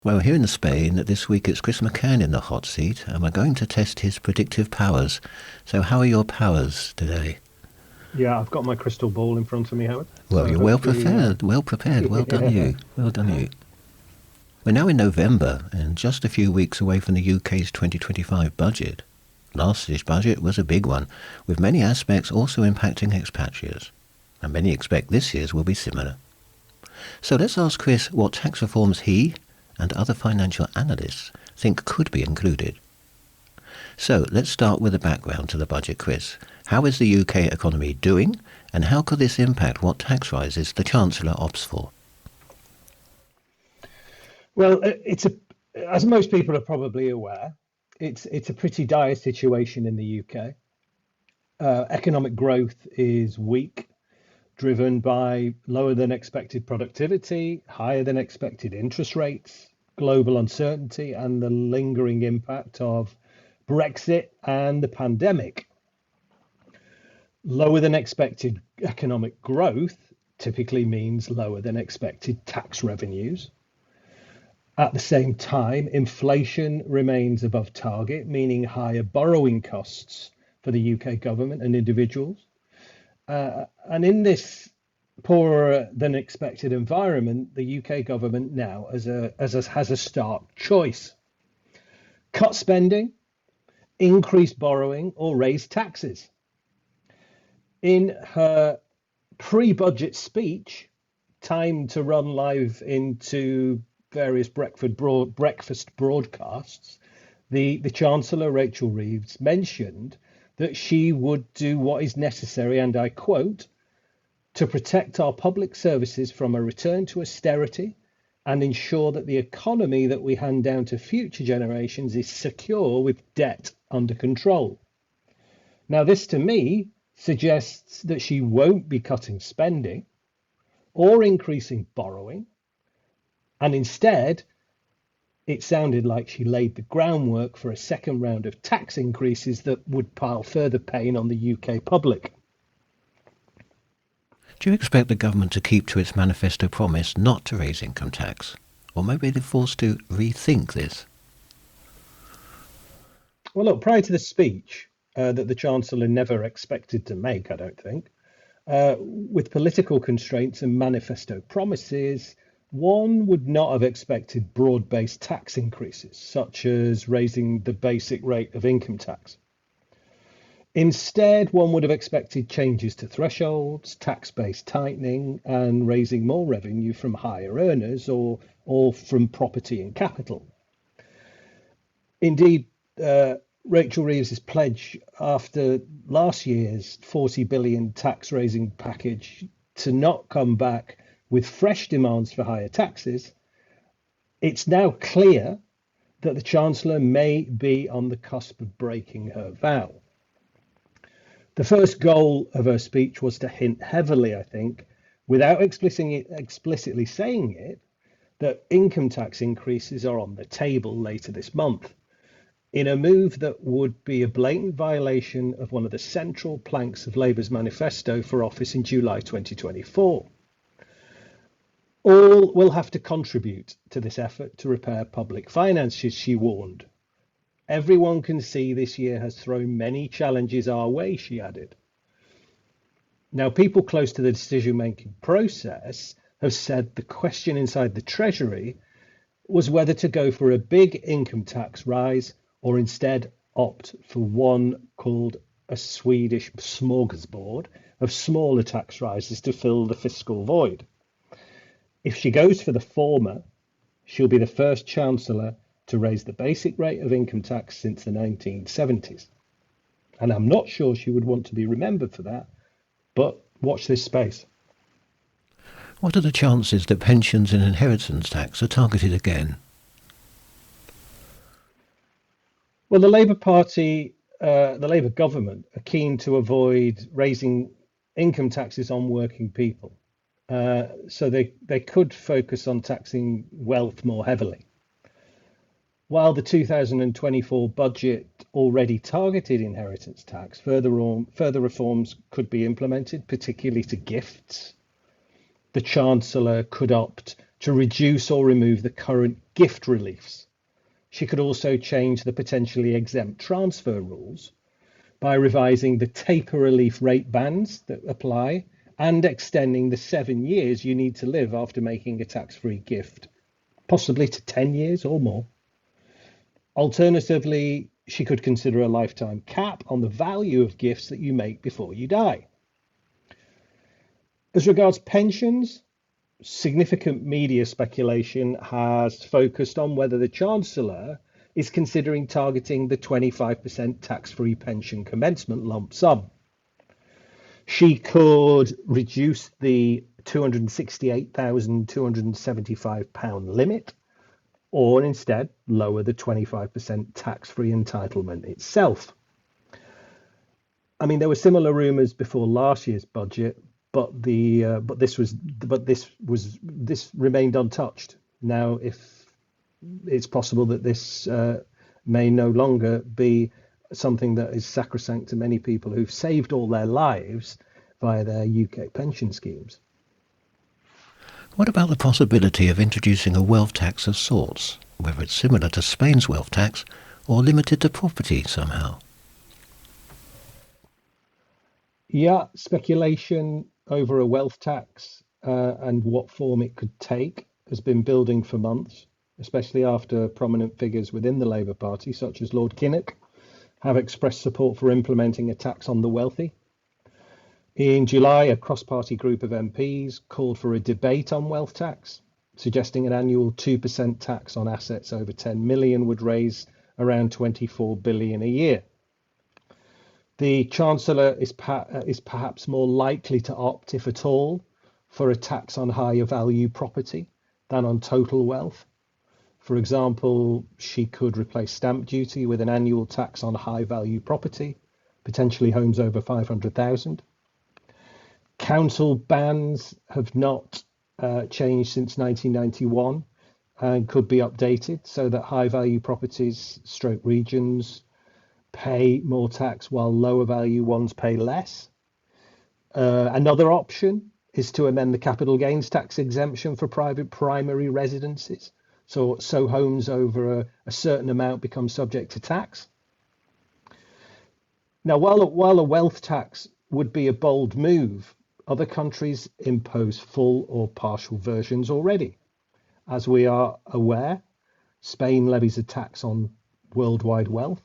Well, here in Spain, this week it's Chris McCann in the hot seat, and we're going to test his predictive powers. So, how are your powers today? Yeah, I've got my crystal ball in front of me, Howard. Well, So you're well hopefully, prepared, well prepared. Well done, yeah, you. Well done, you. We're now in November, and just a few weeks away from the UK's 2025 budget. Last year's budget was a big one, with many aspects also impacting expatriates, and many expect this year's will be similar. So let's ask Chris what tax reforms he and other financial analysts think could be included. So let's start with the background to the budget, Chris. How is the UK economy doing, and how could this impact what tax rises the Chancellor opts for? well, it's a as most people are probably aware, it's a pretty dire situation in the UK. Economic growth is weak, driven by lower than expected productivity, higher than expected interest rates, global uncertainty, and the lingering impact of Brexit and the pandemic. Lower than expected economic growth typically means lower than expected tax revenues. At the same time, inflation remains above target, meaning higher borrowing costs for the UK government and individuals. And in this poorer than expected environment, the UK government now has a stark choice: cut spending, increase borrowing, or raise taxes. In her pre-budget speech, timed to run live into various breakfast broadcasts, the Chancellor, Rachel Reeves, mentioned that she would do what is necessary, and I quote, to protect our public services from a return to austerity and ensure that the economy that we hand down to future generations is secure with debt under control. Now, this to me suggests that she won't be cutting spending or increasing borrowing, and instead, it sounded like she laid the groundwork for a second round of tax increases that would pile further pain on the UK public. Do you expect the government to keep to its manifesto promise not to raise income tax? Or maybe they're forced to rethink this? Well, look, prior to the speech that the Chancellor never expected to make, I don't think, with political constraints and manifesto promises, one would not have expected broad based tax increases, such as raising the basic rate of income tax. Instead, one would have expected changes to thresholds, tax base tightening, and raising more revenue from higher earners or from property and capital. Indeed, Rachel Reeves's pledge after last year's 40 billion tax raising package to not come back with fresh demands for higher taxes, it's now clear that the Chancellor may be on the cusp of breaking her vow. The first goal of her speech was to hint heavily, I think, without explicitly saying it, that income tax increases are on the table later this month, in a move that would be a blatant violation of one of the central planks of Labour's manifesto for office in July 2024. All will have to contribute to this effort to repair public finances, she warned. Everyone can see this year has thrown many challenges our way, she added. Now, people close to the decision making process have said the question inside the Treasury was whether to go for a big income tax rise or instead opt for one called a Swedish smorgasbord of smaller tax rises to fill the fiscal void. If she goes for the former, she'll be the first Chancellor to raise the basic rate of income tax since the 1970s. And I'm not sure she would want to be remembered for that, but watch this space. What are the chances that pensions and inheritance tax are targeted again? Well, the Labour Party, the Labour government are keen to avoid raising income taxes on working people. So they could focus on taxing wealth more heavily. While the 2024 budget already targeted inheritance tax, further reforms could be implemented, particularly to gifts. The Chancellor could opt to reduce or remove the current gift reliefs. She could also change the potentially exempt transfer rules by revising the taper relief rate bands that apply and extending the 7 years you need to live after making a tax-free gift, possibly to 10 years or more. Alternatively, she could consider a lifetime cap on the value of gifts that you make before you die. As regards pensions, significant media speculation has focused on whether the Chancellor is considering targeting the 25% tax-free pension commencement lump sum. She could reduce the £268,275 limit, or instead lower the 25% tax-free entitlement itself. I mean, there were similar rumours before last year's budget, but this remained untouched. Now, if it's possible that this may no longer be something that is sacrosanct to many people who've saved all their lives via their UK pension schemes. What about the possibility of introducing a wealth tax of sorts, whether it's similar to Spain's wealth tax or limited to property somehow? Yeah, speculation over a wealth tax and what form it could take has been building for months, especially after prominent figures within the Labour Party, such as Lord Kinnock, have expressed support for implementing a tax on the wealthy. In July, a cross-party group of MPs called for a debate on wealth tax, suggesting an annual 2% tax on assets over 10 million would raise around 24 billion a year. The Chancellor is perhaps more likely to opt, if at all, for a tax on higher value property than on total wealth. For example, she could replace stamp duty with an annual tax on high value property, potentially homes over 500,000. Council bans have not changed since 1991 and could be updated so that high value properties / regions pay more tax while lower value ones pay less. Another option is to amend the capital gains tax exemption for private primary residences. So homes over a certain amount become subject to tax. Now, while a wealth tax would be a bold move, other countries impose full or partial versions already. As we are aware, Spain levies a tax on worldwide wealth.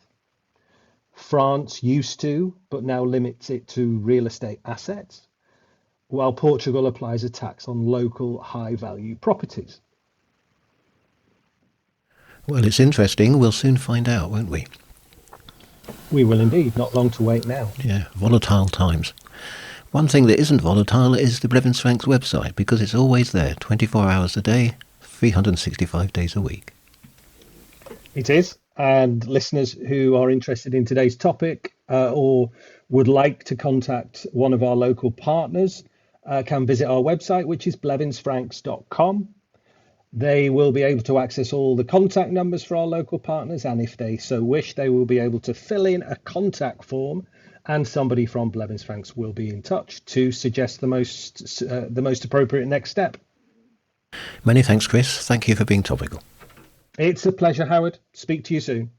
France used to, but now limits it to real estate assets, while Portugal applies a tax on local high-value properties. Well, it's interesting. We'll soon find out, won't we? We will indeed. Not long to wait now. Yeah, volatile times. One thing that isn't volatile is the Blevins website, because it's always there, 24 hours a day, 365 days a week. It is. And listeners who are interested in today's topic or would like to contact one of our local partners can visit our website, which is blevinsfranks.com. They will be able to access all the contact numbers for our local partners, and if they so wish, they will be able to fill in a contact form, and somebody from Blevins Franks will be in touch to suggest the most appropriate next step. Many thanks, Chris. Thank you for being topical. It's a pleasure, Howard. Speak to you soon.